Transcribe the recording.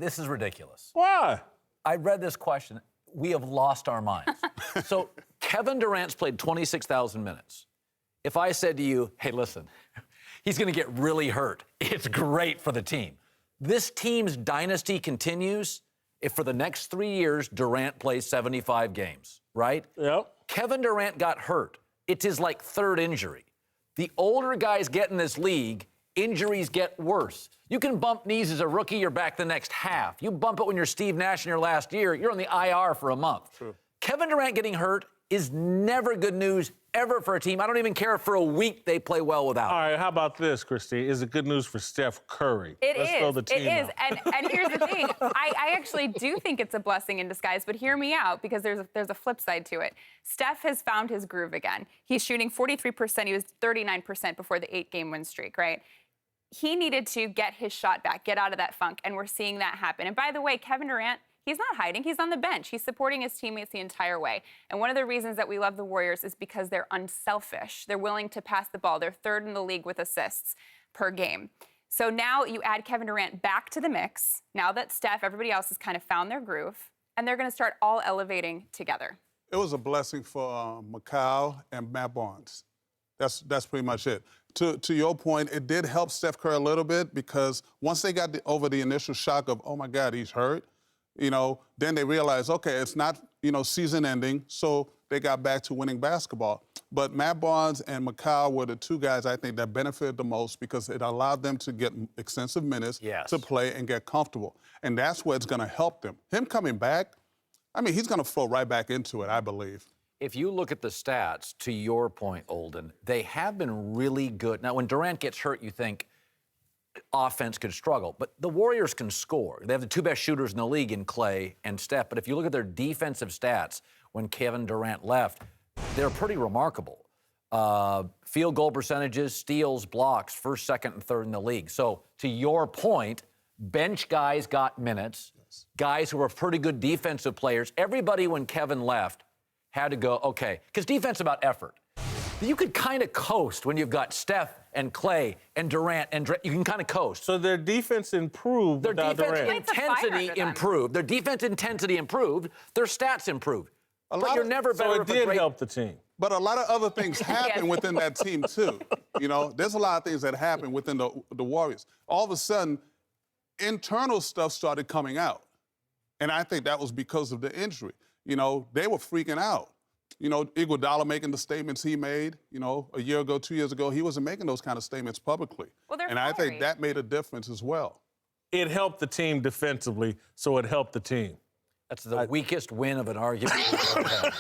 this is ridiculous. Why? I read this question. We have lost our minds. So Kevin Durant's played 26,000 minutes. If I said to you, hey, listen, he's going to get really hurt, it's great for the team. This team's dynasty continues if for the next 3 years Durant plays 75 games, right? Yep. Kevin Durant got hurt. It's his, third injury. The older guys get in this league, injuries get worse. You can bump knees as a rookie, you're back the next half. You bump it when you're Steve Nash in your last year, you're on the IR for a month. True. Kevin Durant getting hurt is never good news ever for a team. I don't even care if for a week they play well without him. All right, how about this, Kristine? Is it good news for Steph Curry? Let's throw the team It is. out. And here's the thing. I actually do think it's a blessing in disguise, but hear me out because there's a flip side to it. Steph has found his groove again. He's shooting 43%. He was 39% before the 8-game win streak, right? He needed to get his shot back, get out of that funk, and we're seeing that happen. And by the way, Kevin Durant, he's not hiding. He's on the bench. He's supporting his teammates the entire way. And one of the reasons that we love the Warriors is because they're unselfish. They're willing to pass the ball. They're third in the league with assists per game. So now you add Kevin Durant back to the mix, now that Steph, everybody else has kind of found their groove, and they're going to start all elevating together. It was a blessing for Macau and Matt Barnes. That's pretty much it. To your point, it did help Steph Curry a little bit because once they got over the initial shock of, oh, my God, he's hurt, then they realized, okay, it's not, season ending, so they got back to winning basketball. But Matt Barnes and Macau were the two guys I think that benefited the most because it allowed them to get extensive minutes to play and get comfortable. And that's where it's going to help them. Him coming back, he's going to flow right back into it, I believe. If you look at the stats, to your point, Olden, they have been really good. Now, when Durant gets hurt, you think offense could struggle. But the Warriors can score. They have the two best shooters in the league in Clay and Steph. But if you look at their defensive stats when Kevin Durant left, they're pretty remarkable. Field goal percentages, steals, blocks, first, second, and third in the league. So to your point, bench guys got minutes, guys who were pretty good defensive players. Everybody, when Kevin left, had to go, okay, because defense about effort. You could kind of coast when you've got Steph and Clay and Durant you can kind of coast. So their defense improved without Durant. Their defense intensity improved. Their defense intensity improved. Their stats improved. But you're never better. So it did help the team. But a lot of other things happen within that team, too. There's a lot of things that happen within the Warriors. All of a sudden, internal stuff started coming out. And I think that was because of the injury. They were freaking out. Iguodala making the statements he made, a year ago, 2 years ago, he wasn't making those kind of statements publicly. Well, they're and I think that made a difference as well. It helped the team defensively, so it helped the team. That's the weakest win of an argument we've ever had.